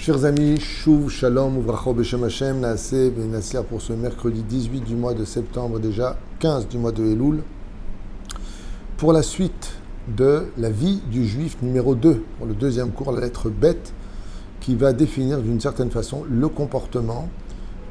Chers amis, Shuv, Shalom, Uvracho, Beshem Hashem, Naaseh, Benassia pour ce mercredi 18 du mois de septembre, déjà 15 du mois de Elul, pour la suite de la vie du juif numéro 2, pour le deuxième cours, la lettre Bet, qui va définir d'une certaine façon le comportement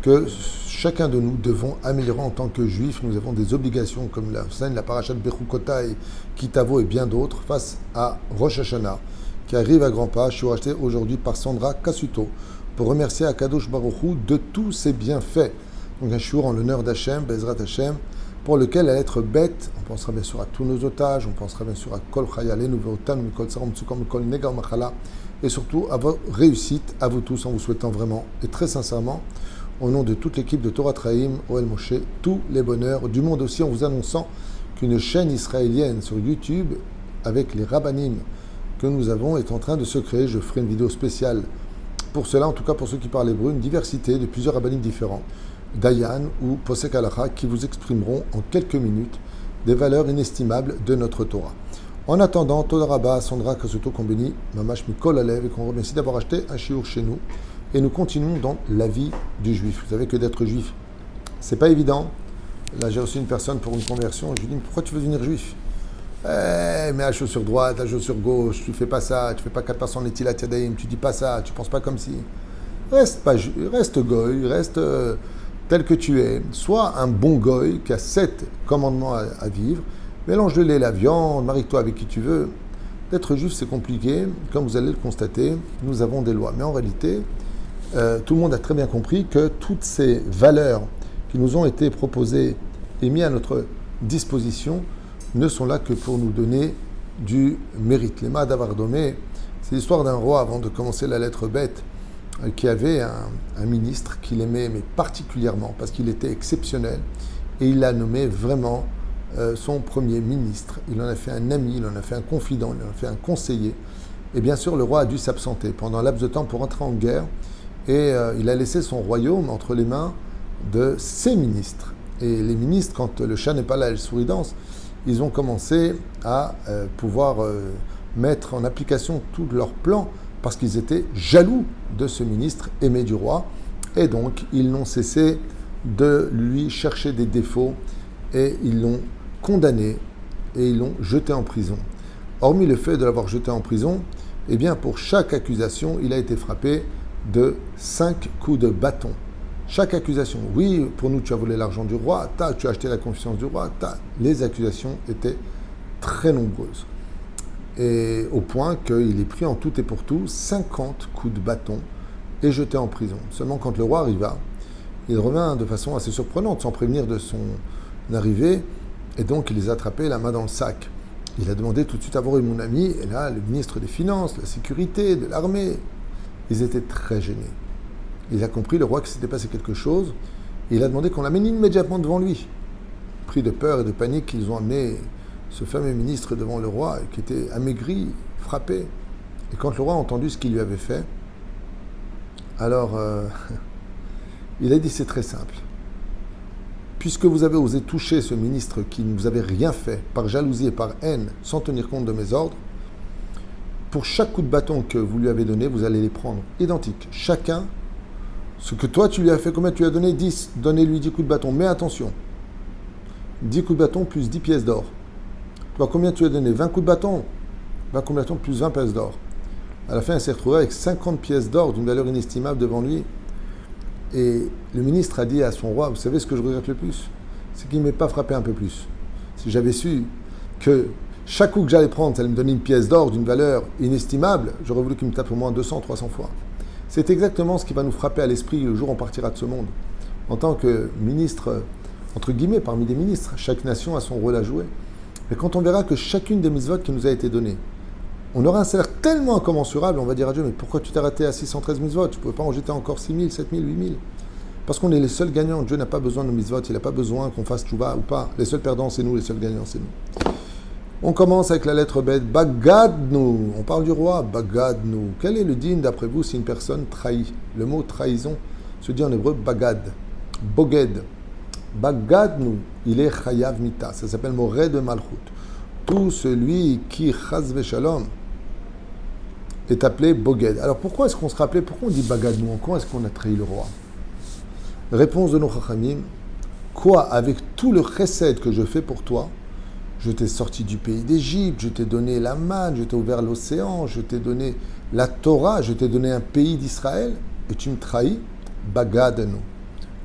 que chacun de nous devons améliorer en tant que juif. Nous avons des obligations comme la parashat Bechukotai, Kitavo et bien d'autres face à Rosh Hashanah, qui arrive à grands pas. Je suis racheté aujourd'hui par Sandra Kasuto pour remercier Akadosh Baruch Hu de tous ses bienfaits. Donc un shiur en l'honneur d'Hachem, Bezrat Hashem, pour lequel la lettre Bet, on pensera bien sûr à tous nos otages, on pensera bien sûr à Kol Chayale, Nouveautan, Mikol Saram, Tsukam, Mikol Nega Machala, et surtout à vos réussites, à vous tous, en vous souhaitant vraiment et très sincèrement, au nom de toute l'équipe de Torah Traim, Oel Moshe, tous les bonheurs du monde aussi, en vous annonçant qu'une chaîne israélienne sur YouTube, avec les rabbanim que nous avons, est en train de se créer. Je ferai une vidéo spéciale pour cela, en tout cas pour ceux qui parlent hébreu, une diversité de plusieurs rabbanim différents, Dayan ou Posek Halacha, qui vous exprimeront en quelques minutes des valeurs inestimables de notre Torah. En attendant, Toda Rabba, Sandra Kasuto, qu'on bénit, Mamash Mikol Alev, et qu'on remercie d'avoir acheté un shiur chez nous. Et nous continuons dans la vie du juif. Vous savez que d'être juif, c'est pas évident. Là, j'ai reçu une personne pour une conversion. Je lui dis, pourquoi tu veux devenir juif? Mets la chaussure droite, la chaussure gauche, tu fais pas ça, tu fais pas 4% Netilat Yadayim, tu dis pas ça, tu penses pas comme si. Reste goy, reste tel que tu es. Sois un bon goy qui a 7 commandements à vivre. Mélange le lait, la viande, marie-toi avec qui tu veux. D'être juif, c'est compliqué. Comme vous allez le constater, nous avons des lois. Mais en réalité, tout le monde a très bien compris que toutes ces valeurs qui nous ont été proposées et mises à notre disposition ne sont là que pour nous donner du mérite. Les Ma'adavardomé, c'est l'histoire d'un roi, avant de commencer la lettre bête, qui avait un ministre qu'il aimait mais particulièrement parce qu'il était exceptionnel, et il l'a nommé vraiment son premier ministre. Il en a fait un ami, il en a fait un confident, il en a fait un conseiller. Et bien sûr, le roi a dû s'absenter pendant un laps de temps pour entrer en guerre, et il a laissé son royaume entre les mains de ses ministres. Et les ministres, quand le chat n'est pas là, le souris danse, ils ont commencé à pouvoir mettre en application tous leurs plans parce qu'ils étaient jaloux de ce ministre aimé du roi. Et donc, ils n'ont cessé de lui chercher des défauts et ils l'ont condamné et ils l'ont jeté en prison. Hormis le fait de l'avoir jeté en prison, eh bien, pour chaque accusation, il a été frappé de 5 coups de bâton. Chaque accusation, oui, pour nous, tu as volé l'argent du roi, tu as acheté la confiance du roi, les accusations étaient très nombreuses. Et au point qu'il est pris en tout et pour tout 50 coups de bâton et jeté en prison. Seulement quand le roi arriva, il revint de façon assez surprenante, sans prévenir de son arrivée, et donc il les a attrapés la main dans le sac. Il a demandé tout de suite à voir mon ami, et là, le ministre des Finances, de la Sécurité, de l'Armée, ils étaient très gênés. Il a compris, le roi, qu'il s'était passé quelque chose, et il a demandé qu'on l'amène immédiatement devant lui. Pris de peur et de panique, ils ont amené ce fameux ministre devant le roi, qui était amaigri, frappé. Et quand le roi a entendu ce qu'il lui avait fait, alors il a dit, c'est très simple. Puisque vous avez osé toucher ce ministre qui ne vous avait rien fait, par jalousie et par haine, sans tenir compte de mes ordres, pour chaque coup de bâton que vous lui avez donné, vous allez les prendre identiques. Chacun, ce que toi tu lui as fait, combien tu lui as donné? 10. Donnez-lui 10 coups de bâton. Mais attention, 10 coups de bâton plus 10 pièces d'or. Toi, combien tu lui as donné? 20 coups de bâton. 20 coups de bâton plus 20 pièces d'or. À la fin, il s'est retrouvé avec 50 pièces d'or d'une valeur inestimable devant lui. Et le ministre a dit à son roi, vous savez ce que je regrette le plus? C'est qu'il ne m'ait pas frappé un peu plus. Si j'avais su que chaque coup que j'allais prendre, ça allait me donner une pièce d'or d'une valeur inestimable, j'aurais voulu qu'il me tape au moins 200, 300 fois. C'est exactement ce qui va nous frapper à l'esprit le jour où on partira de ce monde. En tant que ministre, entre guillemets, parmi des ministres, chaque nation a son rôle à jouer. Mais quand on verra que chacune des mitzvot qui nous a été donnée, on aura un salaire tellement incommensurable, on va dire à Dieu, mais pourquoi tu t'es arrêté à 613 mitzvot? Tu ne pouvais pas en jeter encore 6 000, 7 000, 8 000. Parce qu'on est les seuls gagnants. Dieu n'a pas besoin de nos mitzvot, il n'a pas besoin qu'on fasse tchouva ou pas. Les seuls perdants, c'est nous, les seuls gagnants, c'est nous. On commence avec la lettre bête, Bagadnu. On parle du roi, Bagadnu. Quel est le digne d'après vous si une personne trahit? Le mot trahison se dit en hébreu Bagad, Boged. Bagadnu, il est chayav mita. Ça s'appelle Moreh de Malchut. Tout celui qui, chas v'shalom, est appelé Boged. Alors pourquoi est-ce qu'on se rappelait, pourquoi on dit Bagadnu? Pourquoi est-ce qu'on a trahi le roi? Réponse de nos Chachamim, quoi, avec tout le chesed que je fais pour toi, je t'ai sorti du pays d'Égypte, je t'ai donné la manne, je t'ai ouvert l'océan, je t'ai donné la Torah, je t'ai donné un pays d'Israël, et tu me trahis, Bagadnu.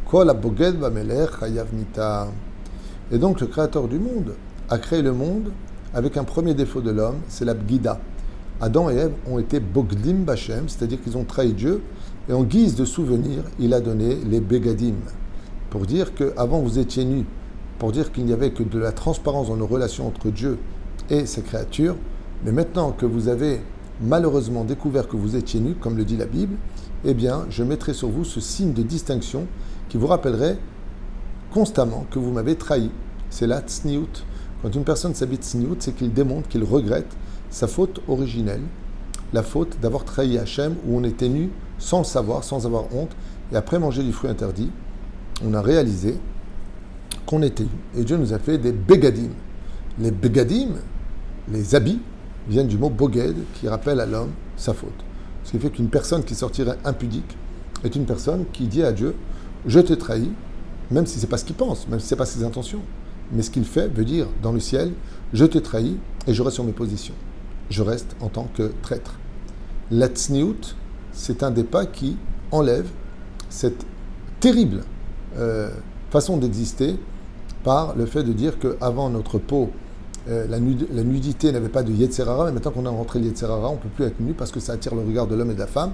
Quoi, la Boged Bamelech Chayav Mita. Et donc le Créateur du monde a créé le monde avec un premier défaut de l'homme, c'est la Bgida. Adam et Ève ont été Bogdim Bachem, c'est-à-dire qu'ils ont trahi Dieu, et en guise de souvenir, il a donné les Begadim, pour dire qu'avant vous étiez nus, pour dire qu'il n'y avait que de la transparence dans nos relations entre Dieu et ses créatures, mais maintenant que vous avez malheureusement découvert que vous étiez nus, comme le dit la Bible, eh bien, je mettrai sur vous ce signe de distinction qui vous rappellerait constamment que vous m'avez trahi. C'est la tsniout. Quand une personne s'habille tsniout, c'est qu'il démontre qu'il regrette sa faute originelle, la faute d'avoir trahi Hachem, où on était nu sans le savoir, sans avoir honte, et après manger du fruit interdit, on a réalisé qu'on était nu. Et Dieu nous a fait des begadim. Les begadim, les habits, viennent du mot boged, qui rappelle à l'homme sa faute. Ce qui fait qu'une personne qui sortirait impudique est une personne qui dit à Dieu, je t'ai trahi, même si ce n'est pas ce qu'il pense, même si ce n'est pas ses intentions. Mais ce qu'il fait veut dire, dans le ciel, je t'ai trahi et je reste sur mes positions. Je reste en tant que traître. La tsniout, c'est un des pas qui enlève cette terrible façon d'exister par le fait de dire qu'avant notre peau, la nudité n'avait pas de Yetzerara, mais maintenant qu'on a rentré le Yetzerara, on ne peut plus être nu parce que ça attire le regard de l'homme et de la femme.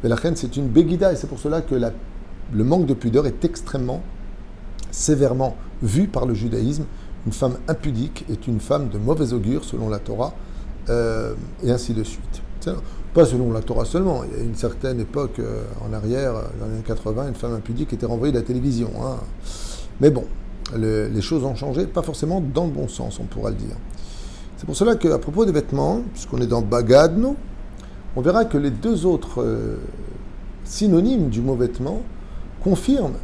Mais la reine, c'est une begida, et c'est pour cela que le manque de pudeur est extrêmement, sévèrement vu par le judaïsme. Une femme impudique est une femme de mauvais augure selon la Torah, et ainsi de suite. Pas selon la Torah seulement. Il y a une certaine époque en arrière, dans les années 80, une femme impudique était renvoyée de la télévision. Hein. Mais bon, les choses ont changé, pas forcément dans le bon sens, on pourra le dire. C'est pour cela qu'à propos des vêtements, puisqu'on est dans Bagadnu, on verra que les deux autres synonymes du mot vêtement confirment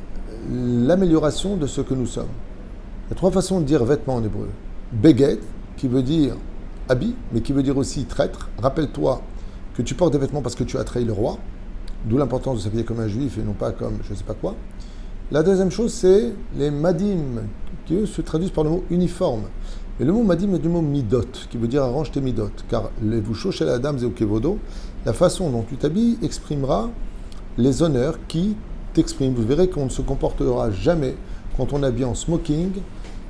l'amélioration de ce que nous sommes. Il y a trois façons de dire vêtement en hébreu. Beged, qui veut dire habit, mais qui veut dire aussi traître. Rappelle-toi que tu portes des vêtements parce que tu as trahi le roi, d'où l'importance de s'habiller comme un juif et non pas comme je ne sais pas quoi. La deuxième chose, c'est les madim, qui eux se traduisent par le mot uniforme. Et le mot madim est du mot midot, qui veut dire arrange tes midot, car les vous chez la dame zeokevodo, la façon dont tu t'habilles exprimera les honneurs qui t'expriment. Vous verrez qu'on ne se comportera jamais quand on habille en smoking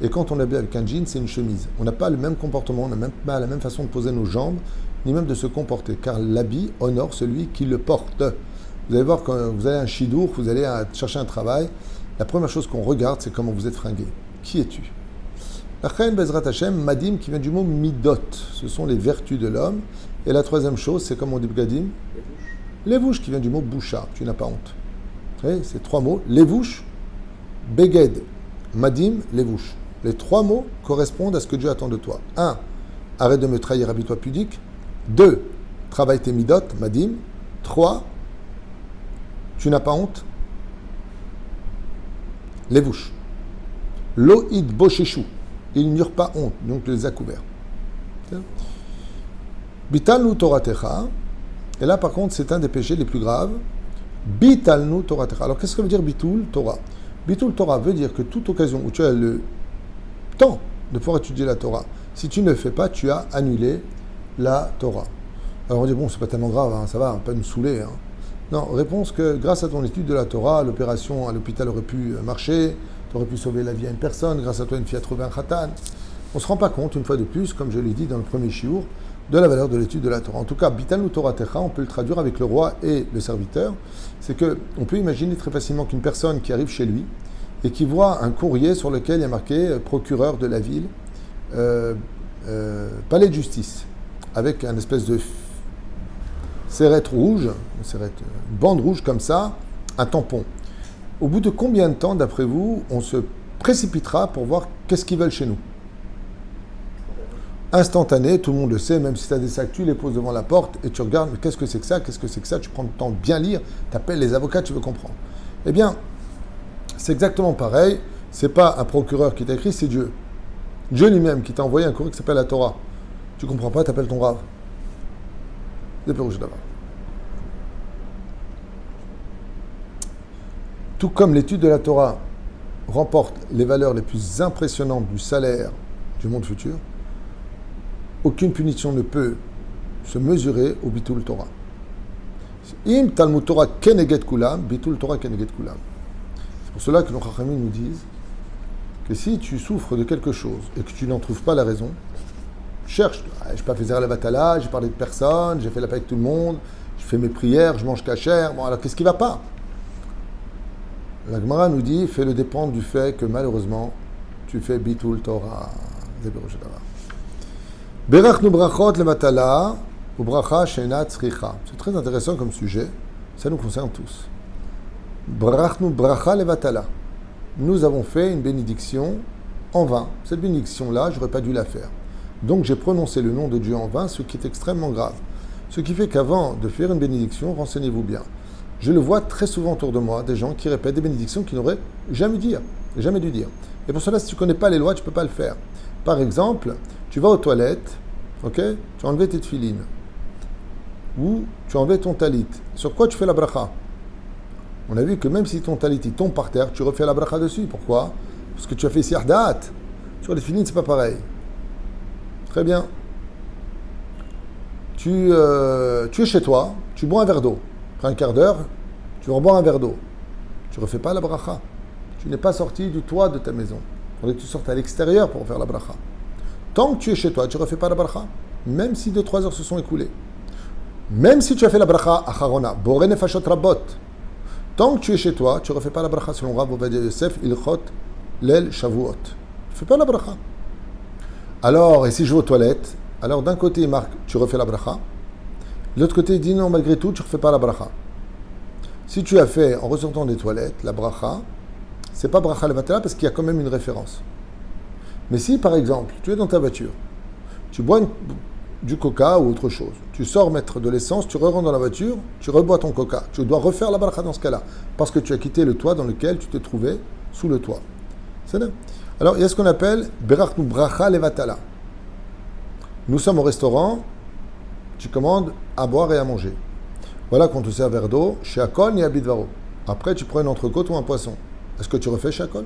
et quand on habille avec un jean, c'est une chemise. On n'a pas le même comportement, on n'a même pas la même façon de poser nos jambes, ni même de se comporter, car l'habit honore celui qui le porte. Vous allez voir, quand vous allez à un chidour, vous allez chercher un travail, la première chose qu'on regarde, c'est comment vous êtes fringué. Qui es-tu? La Chaim Bezrat Hashem, Madim, qui vient du mot Midot, ce sont les vertus de l'homme. Et la troisième chose, c'est comme on dit Bgadim, Levouche, qui vient du mot Boucha, tu n'as pas honte. Vous voyez, c'est trois mots, Levouche, Beged, Madim, Levouche. Les trois mots correspondent à ce que Dieu attend de toi. 1. Arrête de me trahir, habille-toi pudique. 2. Travaille tes midot, Madim. 3. Tu n'as pas honte. Levouche. Loïd Bosheshu. Il n'y a pas honte, donc les a couverts. Bitalnu Toratecha. Et là, par contre, c'est un des péchés les plus graves. Bitalnu Toratecha. Alors, qu'est-ce que veut dire Bitul Torah? Bitul Torah veut dire que toute occasion où tu as le temps de pouvoir étudier la Torah, si tu ne le fais pas, tu as annulé la Torah. Alors, on dit, bon, c'est pas tellement grave, hein, ça va, pas nous saouler. Hein. Non, réponse que grâce à ton étude de la Torah, l'opération à l'hôpital aurait pu marcher, tu aurais pu sauver la vie à une personne, grâce à toi, une fille a trouvé un khatan. On ne se rend pas compte, une fois de plus, comme je l'ai dit dans le premier shiur, de la valeur de l'étude de la Torah. En tout cas, Bitalnu Toratecha, on peut le traduire avec le roi et le serviteur. C'est qu'on peut imaginer très facilement qu'une personne qui arrive chez lui et qui voit un courrier sur lequel il y a marqué procureur de la ville, palais de justice, avec un espèce de serrette rouge, une bande rouge comme ça, un tampon. Au bout de combien de temps, d'après vous, on se précipitera pour voir qu'est-ce qu'ils veulent chez nous? Instantané, tout le monde le sait, même si tu as des sacs, tu les poses devant la porte et tu regardes, mais qu'est-ce que c'est que ça? Qu'est-ce que c'est que ça? Tu prends le temps de bien lire, tu appelles les avocats, tu veux comprendre. Eh bien, c'est exactement pareil, c'est pas un procureur qui t'a écrit, c'est Dieu. Dieu lui-même qui t'a envoyé un courrier qui s'appelle la Torah. Tu comprends pas, tu appelles ton rave. זה פירוש הדבר. Tout comme l'étude de la Torah remporte les valeurs les plus impressionnantes du salaire du monde futur, aucune punition ne peut se mesurer au Bitul Torah. Im Talmud Torah Keneged Kulam, Bitul Torah Keneged Kulam. C'est pour cela que nos Chachamim nous disent que si tu souffres de quelque chose et que tu n'en trouves pas la raison, cherche. Je n'ai pas fait Zer Levatala, j'ai parlé de personne, j'ai fait la paix avec tout le monde, je fais mes prières, je mange kasher. Bon, alors qu'est-ce qui ne va pas? La Gemara nous dit, fais-le dépendre du fait que malheureusement, tu fais Bitul Torah. Berachnu brachot levatala ou bracha she'ena tzricha. C'est très intéressant comme sujet, ça nous concerne tous. Berachnu bracha levatala. Nous avons fait une bénédiction en vain. Cette bénédiction-là, je n'aurais pas dû la faire. Donc j'ai prononcé le nom de Dieu en vain, ce qui est extrêmement grave. Ce qui fait qu'avant de faire une bénédiction, renseignez-vous bien. Je le vois très souvent autour de moi, des gens qui répètent des bénédictions qu'ils n'auraient jamais dû dire. Et pour cela, si tu ne connais pas les lois, tu ne peux pas le faire. Par exemple, tu vas aux toilettes, ok, tu as enlevé tes tefilines, ou tu as enlevé ton talit. Sur quoi tu fais la bracha? On a vu que même si ton talit il tombe par terre, tu refais la bracha dessus. Pourquoi? Parce que tu as fait siardat. Sur les tefilines, c'est pas pareil. Très bien. Tu es chez toi, tu bois un verre d'eau. Après un quart d'heure, tu rebois un verre d'eau. Tu ne refais pas la bracha. Tu n'es pas sorti du toit de ta maison. Il faudrait que tu sortes à l'extérieur pour faire la bracha. Tant que tu es chez toi, tu ne refais pas la bracha. Même si 2-3 heures se sont écoulées. Même si tu as fait la bracha acharona, boré nefashot rabot. Tant que tu es chez toi, tu ne refais pas la bracha selon Rav Ovadia Yosef, ilchot lel shavuot. Tu ne fais pas la bracha. Alors, et si je vais aux toilettes, alors d'un côté il marque, tu refais la bracha. De l'autre côté, il dit non, malgré tout, tu ne refais pas la bracha. Si tu as fait, en ressortant des toilettes, la bracha, c'est pas bracha levatala parce qu'il y a quand même une référence. Mais si, par exemple, tu es dans ta voiture, tu bois du coca ou autre chose, tu sors mettre de l'essence, tu rentres dans la voiture, tu rebois ton coca, tu dois refaire la bracha dans ce cas-là, parce que tu as quitté le toit dans lequel tu te trouvais sous le toit. C'est là. Alors, il y a ce qu'on appelle berachnu bracha levatala. Nous sommes au restaurant, tu commandes à boire et à manger. Voilà qu'on te sert un verre d'eau, chez Akol ni Abidvaro. Après, tu prends une entrecôte ou un poisson. Est-ce que tu refais chez Akol?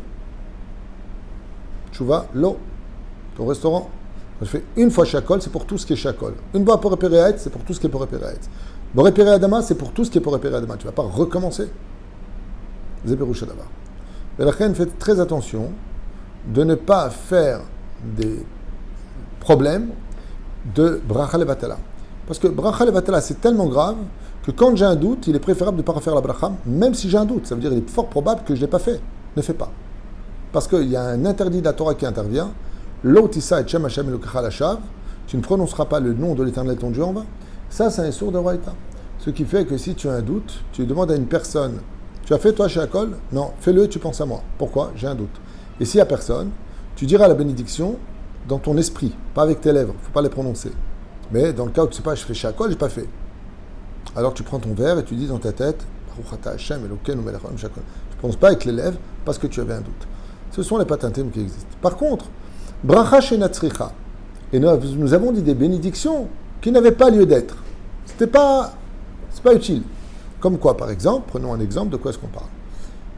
Chouva, l'eau, ton restaurant. Tu fais une fois chez Akol, c'est pour tout ce qui est chez Akol. Une fois pour repérer c'est pour tout ce qui est pour repérer Pour repérer Adama, c'est pour tout ce qui est pour repérer Adama. Tu ne vas pas recommencer. Zéberoucha d'abord. Mais la reine, faites très attention de ne pas faire des problèmes de bracha levatala. Parce que bracha levatala, c'est tellement grave que quand j'ai un doute, il est préférable de ne pas refaire la bracha, même si j'ai un doute. Ça veut dire qu'il est fort probable que je ne l'ai pas fait. Ne fais pas. Parce qu'il y a un interdit de la Torah qui intervient. L'otissa et Shem Hashem Elokecha Lashav, tu ne prononceras pas le nom de l'Éternel ton Dieu en vain. Ça, c'est un sourd de Raïta. Ce qui fait que si tu as un doute, tu demandes à une personne, tu as fait toi chez Akol? Non, fais-le et tu penses à moi. Pourquoi? J'ai un doute. Et s'il n'y a personne, tu diras la bénédiction dans ton esprit, pas avec tes lèvres, il ne faut pas les prononcer. Mais dans le cas où tu ne sais pas, je fais chez Akol, je n'ai pas fait. Alors tu prends ton verre et tu dis dans ta tête, tu ne prononces pas avec les lèvres parce que tu avais un doute. Ce sont les patantim qui existent. Par contre, bracha she'ena tzricha. Et nous avons dit des bénédictions qui n'avaient pas lieu d'être. C'est pas utile. Comme quoi, par exemple, prenons un exemple, de quoi est-ce qu'on parle?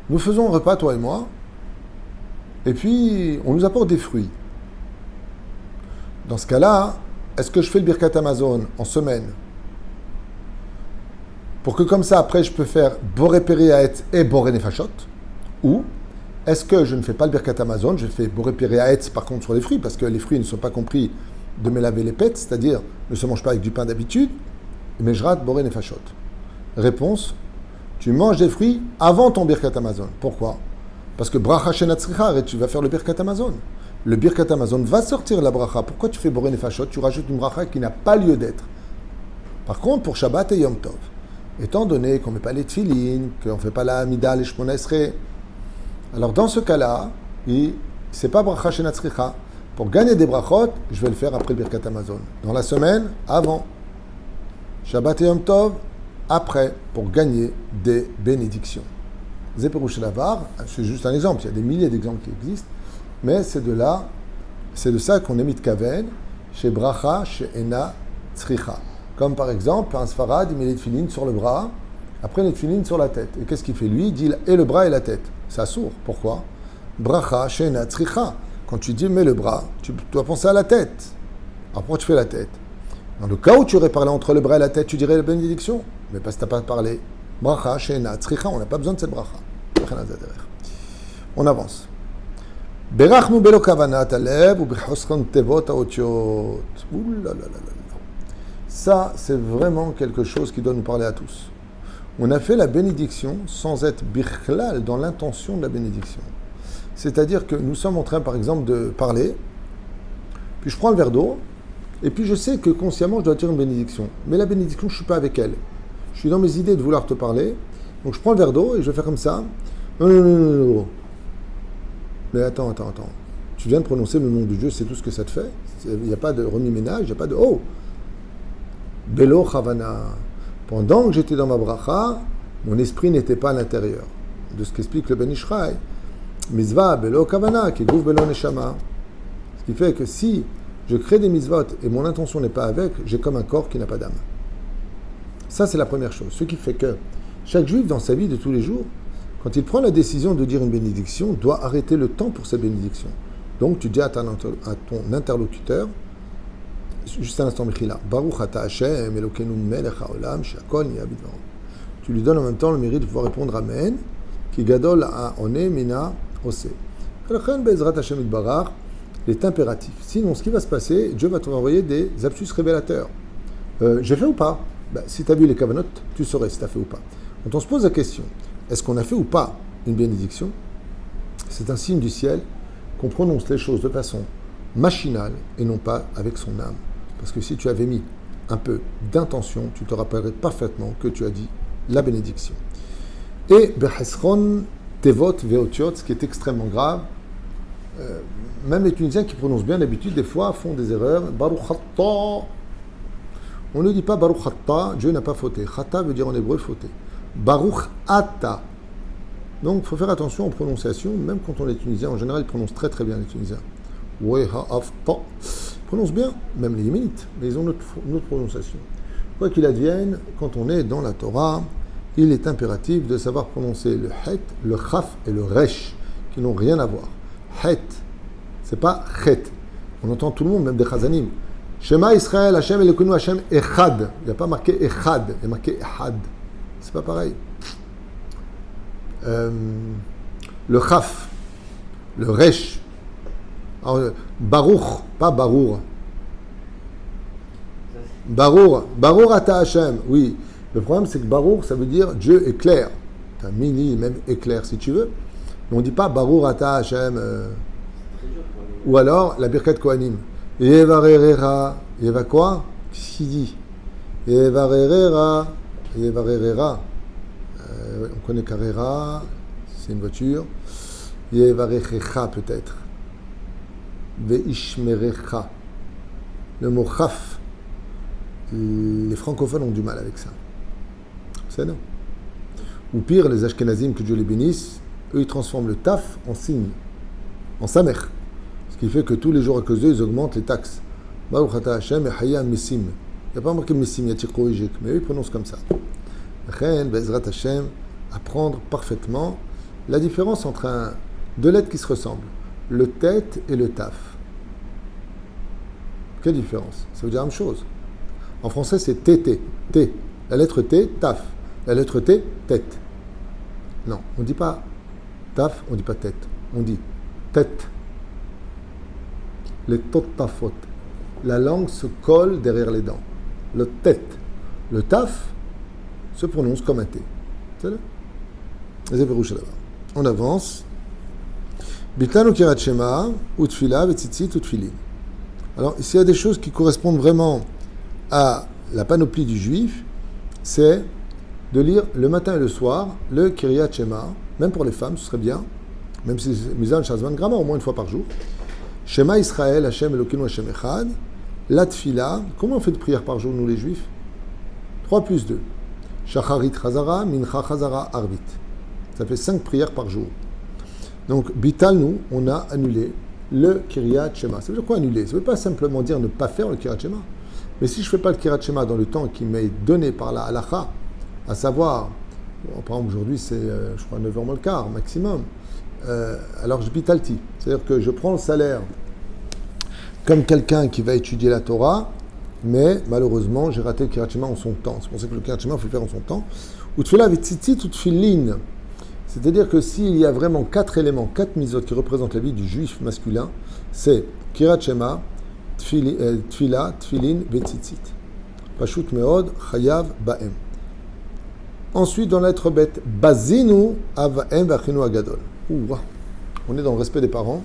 Nous faisons un repas, toi et moi, et puis on nous apporte des fruits. Dans ce cas-là, est-ce que je fais le Birkat Hamazon en semaine pour que comme ça, après, je peux faire Boré Péréaetz et Boré Nefashot? Ou est-ce que je ne fais pas le Birkat Hamazon, je fais Boré Péréaetz par contre sur les fruits, parce que les fruits ne sont pas compris de me laver les pètes, c'est-à-dire ne se mange pas avec du pain d'habitude, mais je rate Boré Nefashot. Réponse, tu manges des fruits avant ton Birkat Hamazon. Pourquoi? Parce que Bracha she'ena tzricha, tu vas faire le Birkat Hamazon. Le Birkat Hamazon va sortir la bracha. Pourquoi tu fais Boré Nefashot? Tu rajoutes une bracha qui n'a pas lieu d'être. Par contre, pour Shabbat et Yom Tov, étant donné qu'on ne met pas les tefilines, qu'on ne fait pas la Amida, les Shmona Esrei, alors dans ce cas-là, c'est pas Bracha she'ena tzricha. Pour gagner des brachot, je vais le faire après le Birkat Hamazon. Dans la semaine, avant. Shabbat et Yom Tov, après, pour gagner des bénédictions. Zéperouche Lavar, c'est juste un exemple, il y a des milliers d'exemples qui existent, mais c'est de ça qu'on est mitkaven chez Bracha, chez Ena Tzricha. Comme par exemple, un Sfarad, il met les tefilines sur le bras, après les tefilines sur la tête. Et qu'est-ce qu'il fait lui? Il dit et le bras et la tête. C'est assourd. Pourquoi? Bracha, shena, tzricha. Quand tu dis mets le bras, tu dois penser à la tête. Alors pourquoi tu fais la tête? Dans le cas où tu aurais parlé entre le bras et la tête, tu dirais la bénédiction. Mais parce que tu n'as pas parlé. Bracha, shena, tzricha, on n'a pas besoin de cette bracha. On avance. Berachnu belo kavanat alev ou bechosron tevot haotiot. Ouh là là là là. Ça, c'est vraiment quelque chose qui doit nous parler à tous. On a fait la bénédiction sans être bichlal dans l'intention de la bénédiction. C'est-à-dire que nous sommes en train, par exemple, de parler, puis je prends le verre d'eau, et puis je sais que consciemment, je dois dire une bénédiction. Mais la bénédiction, je ne suis pas avec elle. Je suis dans mes idées de vouloir te parler, donc je prends le verre d'eau et je vais faire comme ça. Non. Mais attends. Tu viens de prononcer le nom de Dieu, c'est tout ce que ça te fait. Il n'y a pas de remis-ménage, il n'y a pas de « oh ». Belo Chavana. Pendant que j'étais dans ma bracha, mon esprit n'était pas à l'intérieur. De ce qu'explique le Ben Ishraï. Mitzvah Belo Kavana, qui gouf Belo Neshama. Ce qui fait que si je crée des mitzvot et mon intention n'est pas avec, j'ai comme un corps qui n'a pas d'âme. Ça, c'est la première chose. Ce qui fait que chaque juif, dans sa vie de tous les jours, quand il prend la décision de dire une bénédiction, doit arrêter le temps pour sa bénédiction. Donc, tu dis à ton interlocuteur, juste un instant, Mechila. Baruch ata Hashem, Elokeinu melech haolam, she'akol nהיה bidvaro. Tu lui donnes en même temps le mérite de pouvoir répondre Amen, qui gadol ha'oneh mina oseh. ולכן, בעזרת Hashem יתברך, il est impératif. Sinon, ce qui va se passer, Dieu va te renvoyer des absus révélateurs. J'ai fait ou pas? Si tu as vu les kavanot, tu saurais si tu as fait ou pas. Quand on se pose la question, est-ce qu'on a fait ou pas une bénédiction? C'est un signe du ciel qu'on prononce les choses de façon machinale et non pas avec son âme. Parce que si tu avais mis un peu d'intention, tu te rappellerais parfaitement que tu as dit la bénédiction. Et Bechesron Tevot Veotiot, ce qui est extrêmement grave, même les Tunisiens qui prononcent bien d'habitude, des fois font des erreurs. Baruch Hatta. On ne dit pas Baruch Hatta, Dieu n'a pas fauté. Hatta veut dire en hébreu fauté. Baruch Atta. Donc il faut faire attention aux prononciations, même quand on est tunisien. En général, ils prononcent très très bien les Tunisiens. Weha Afta. Ils prononcent bien, même les Yéménites, mais ils ont notre prononciation. Quoi qu'il advienne, quand on est dans la Torah, il est impératif de savoir prononcer le Het, le Chaf et le Resh, qui n'ont rien à voir. Het, c'est pas Het. On entend tout le monde, même des Chazanim. Shema Israël, Hashem Elokeinu, Hashem Echad. Il n'y a pas marqué Echad, il y a marqué Echad. C'est pas pareil. Le Chaf, le Resh. Alors, Baruch, pas Barour. Barour ata Hashem, oui. Le problème, c'est que Barour, ça veut dire Dieu est clair. Tu as mini, même éclair si tu veux. Mais on ne dit pas Barour ata Hashem. Ou alors la Birkat Kohanim. Yevarerera. Yeva quoi? Qu'est-ce qu'il dit? Yevarerera. On connaît Carrera, c'est une voiture. Yevarechecha peut-être. Veishmerecha. Le mot chaf, les francophones ont du mal avec ça. C'est non. Ou pire, les Ashkenazim, que Dieu les bénisse, eux ils transforment le taf en signe, en samer. Ce qui fait que tous les jours à cause d'eux, ils augmentent les taxes. Baruch ata Hashem et Hayam Messim. Il n'y a pas marqué Messim, il y a Tirkoïjik, mais eux ils prononcent comme ça. Chen, Bezrat Hashem, apprendre parfaitement la différence entre deux lettres qui se ressemblent, le tête et le taf. Quelle différence? Ça veut dire la même chose. En français, c'est TT, T. La lettre T, taf. La lettre T, tête. Non, on ne dit pas taf, on ne dit pas tête. On dit tête. Les totafot. La langue se colle derrière les dents. Le tête. Le taf se prononce comme un T. C'est là. On avance. Bitanu kirat shema, utfila, vetzitzit, utfilin. Alors, s'il y a des choses qui correspondent vraiment à la panoplie du juif, c'est de lire le matin et le soir le Kiryat Shema, même pour les femmes, ce serait bien, même si c'est Mizan Shazvan Grama, au moins une fois par jour. Shema Israël, Hashem Elokeinu, Hashem Echad. La Tfila, comment on fait de prières par jour, nous les juifs? 3 plus 2. Shacharit Chazara, Mincha Chazara, Arvit. Ça fait 5 prières par jour. Donc, Bital, nous, on a annulé le Kiryat Shema. Ça veut dire quoi annuler? Ça ne veut pas simplement dire ne pas faire le Kiryat Shema. Mais si je ne fais pas le Kirat Shema dans le temps qui m'est donné par la halacha, à savoir, par exemple aujourd'hui c'est, je crois, 9h moins le quart maximum, alors je bitalti. C'est-à-dire que je prends le salaire comme quelqu'un qui va étudier la Torah, mais malheureusement j'ai raté le Kirat Shema en son temps. C'est pour ça que le Kirat Shema, il faut le faire en son temps. Ou tefila v'tzitzit ou tefillin. C'est-à-dire que s'il y a vraiment 4 éléments, 4 misot qui représentent la vie du juif masculin, c'est Kirat Shema, Tfila, Tfilin, Vetzitzit. Pashut Meod, Chayav, Ba'em. Ensuite, dans la lettre bête, Bazinu, Avaem, Vachinu, Agadol. On est dans le respect des parents.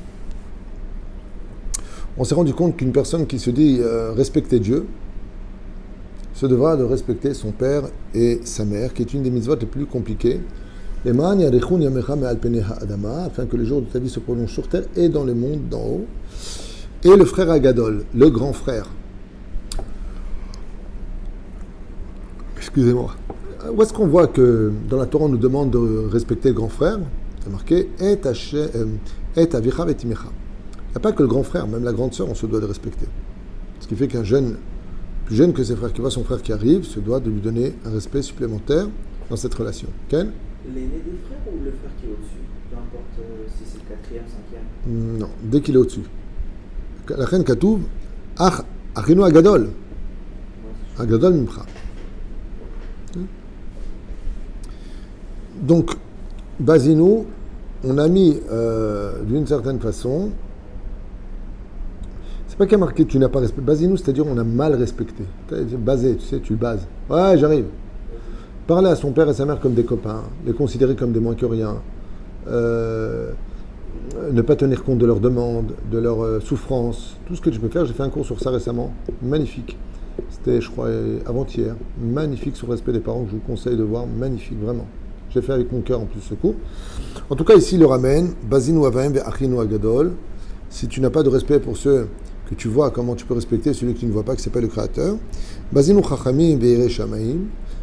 On s'est rendu compte qu'une personne qui se dit respecter Dieu se devra de respecter son père et sa mère, qui est une des mitzvot les plus compliquées. Afin que les jours de ta vie se prolongent sur terre et dans le monde d'en haut. Et le frère Agadol, le grand frère. Excusez-moi. Où est-ce qu'on voit que dans la Torah on nous demande de respecter le grand frère? C'est marqué Et avicha vetimecha. Il n'y a pas que le grand frère, même la grande sœur, on se doit de respecter. Ce qui fait qu'un jeune, plus jeune que ses frères, qui voit son frère qui arrive, se doit de lui donner un respect supplémentaire dans cette relation. Ken? L'aîné des frères ou le frère qui est au-dessus? Peu importe si c'est le 4e, 5e. Non, dès qu'il est au-dessus. La reine Katouv, Achinu Agadol. Agadol Mimcha. Donc, Bazinu, on a mis d'une certaine façon, c'est pas qu'il y a marqué tu n'as pas respecté. Bazinu, c'est-à-dire on a mal respecté. Basé, tu sais, tu le bases. Ouais, j'arrive. Parler à son père et sa mère comme des copains, les considérer comme des moins que rien, ne pas tenir compte de leurs demandes, de leurs souffrances, tout ce que tu peux faire. J'ai fait un cours sur ça récemment, magnifique. C'était, je crois, avant-hier. Magnifique sur le respect des parents, que je vous conseille de voir, magnifique, vraiment. J'ai fait avec mon cœur en plus ce cours. En tout cas, ici, il le ramène, Bazinu Avaim ve'achinu Agadol. Si tu n'as pas de respect pour ceux que tu vois, comment tu peux respecter celui que tu ne vois pas, que c'est pas le Créateur. Bazinu Chachamim ve'irei Shamaim.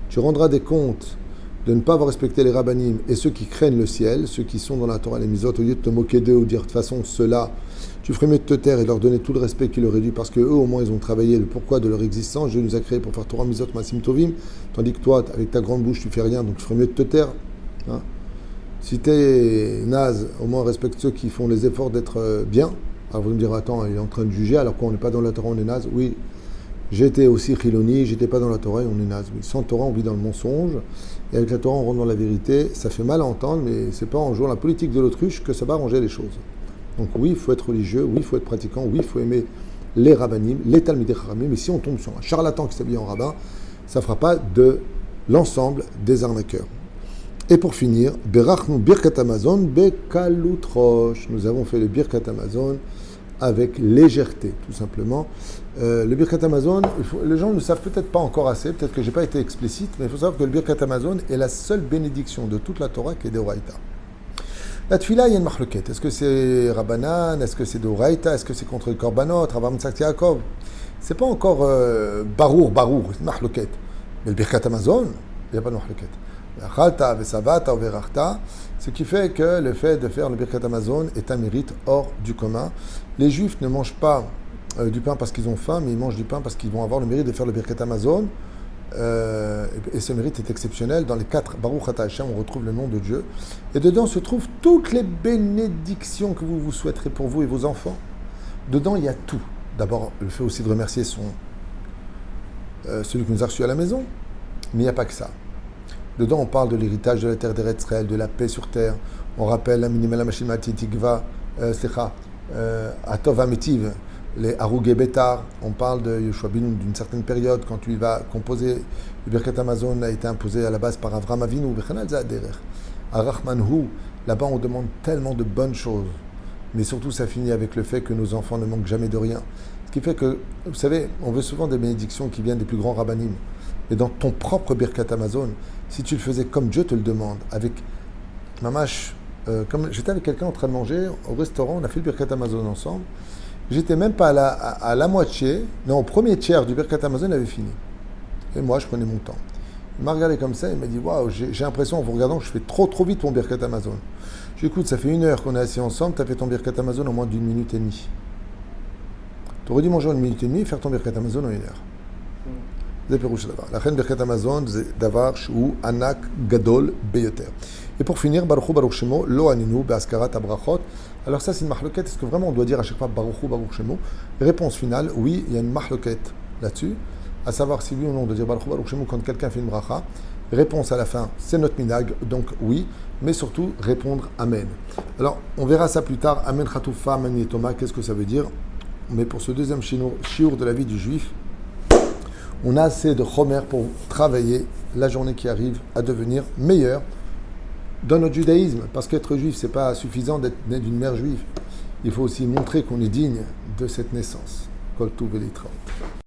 Tu rendras des comptes de ne pas avoir respecté les rabbanim et ceux qui craignent le ciel, ceux qui sont dans la Torah, les misot, au lieu de te moquer d'eux ou dire de toute façon ceux-là, tu ferais mieux de te taire et de leur donner tout le respect qu'ils auraient dû parce qu'eux au moins ils ont travaillé le pourquoi de leur existence. Dieu nous a créés pour faire Torah, misot, masim tovim, tandis que toi, avec ta grande bouche, tu fais rien, donc tu ferais mieux de te taire. Hein. Si t'es naze, au moins respecte ceux qui font les efforts d'être bien. Alors vous me direz, attends, il est en train de juger alors qu'on n'est pas dans la Torah, on est naze. Oui. J'étais aussi chiloni, j'étais pas dans la Torah et on est naze. Oui. Sans Torah, on vit dans le mensonge. Et avec la Torah, on rentre dans la vérité. Ça fait mal à entendre, mais c'est pas en jouant la politique de l'autruche que ça va arranger les choses. Donc oui, il faut être religieux, oui, il faut être pratiquant, oui, il faut aimer les rabbanim, les talmidei chachamim. Mais si on tombe sur un charlatan qui s'habille en rabbin, ça ne fera pas de l'ensemble des arnaqueurs. Et pour finir, Berachnu Birkat Hamazon Bekalutrosh. Nous avons fait le Birkat Hamazon avec légèreté, tout simplement. Le Birkat Hamazon, les gens ne savent peut-être pas encore assez, peut-être que je n'ai pas été explicite, mais il faut savoir que le Birkat Hamazon est la seule bénédiction de toute la Torah qui est d'Oraïta. La Tfila, il y a une marloquette. Est-ce que c'est Rabbanan? Est-ce que c'est d'Oraïta? Est-ce que c'est contre le Korbanot? Ravam Tzak Yaakov? C'est pas encore Barour, c'est une marloquette. Mais le Birkat Hamazon, il n'y a pas de marloquette. Ce qui fait que le fait de faire le Birkat Hamazon est un mérite hors du commun. Les Juifs ne mangent pas du pain parce qu'ils ont faim, mais ils mangent du pain parce qu'ils vont avoir le mérite de faire le Birkat Hamazon. Et ce mérite est exceptionnel. Dans les 4 Baruch Ata Hashem, on retrouve le nom de Dieu. Et dedans se trouvent toutes les bénédictions que vous souhaiterez pour vous et vos enfants. Dedans, il y a tout. D'abord, le fait aussi de remercier celui qui nous a reçus à la maison. Mais il n'y a pas que ça. Dedans, on parle de l'héritage de la terre d'Eretz Israël, de la paix sur terre. On rappelle la minimale machine tikva, atov amitiv, les Harugé Betar. On parle de Yoshua Binu d'une certaine période, quand il va composer le Birkat Hamazon a été imposé à la base par Avram Avinu, Bechanal Zaderer. À Rachmanhu, là-bas on demande tellement de bonnes choses, mais surtout ça finit avec le fait que nos enfants ne manquent jamais de rien. Ce qui fait que, vous savez, on veut souvent des bénédictions qui viennent des plus grands rabbanim. Mais dans ton propre Birkat Hamazon, si tu le faisais comme Dieu te le demande, avec mamash, comme j'étais avec quelqu'un en train de manger au restaurant, on a fait le Birkat Hamazon ensemble. J'étais même pas à la moitié, non, au premier tiers du Birkat Hamazon, il avait fini. Et moi, je prenais mon temps. Il m'a regardé comme ça, il m'a dit waouh, j'ai l'impression en vous regardant que je fais trop vite mon Birkat Hamazon. J'écoute, ça fait 1 heure qu'on est assis ensemble, tu as fait ton Birkat Hamazon en moins d'1 minute et demie. Tu aurais dû manger en 1 minute et demie et faire ton Birkat Hamazon en 1 heure. זה פירוש הדבר. לכן ברכת המזון זה דבר שהוא ענק גדול ביותר. Et pour finir, Baruch Hu Baruch Shemo, lo aninu be'askarat habrachot. Alors ça c'est une mahloket, est-ce que vraiment on doit dire à chaque fois Baruch Hu Baruch Shemo? Réponse finale, oui, il y a une mahloket là-dessus, à savoir si oui ou non on doit dire Baruch Hu Baruch Shemo quand quelqu'un fait une bracha. Réponse à la fin, c'est notre minag, donc oui, mais surtout répondre Amen. Alors on verra ça plus tard, Amen Chatoufa, Amen Yetoma, qu'est-ce que ça veut dire? Mais pour ce deuxième shiur de la vie du juif, on a assez de chomer pour travailler la journée qui arrive à devenir meilleure dans notre judaïsme. Parce qu'être juif, ce n'est pas suffisant d'être né d'une mère juive. Il faut aussi montrer qu'on est digne de cette naissance. Kol Tuv V'Litraot.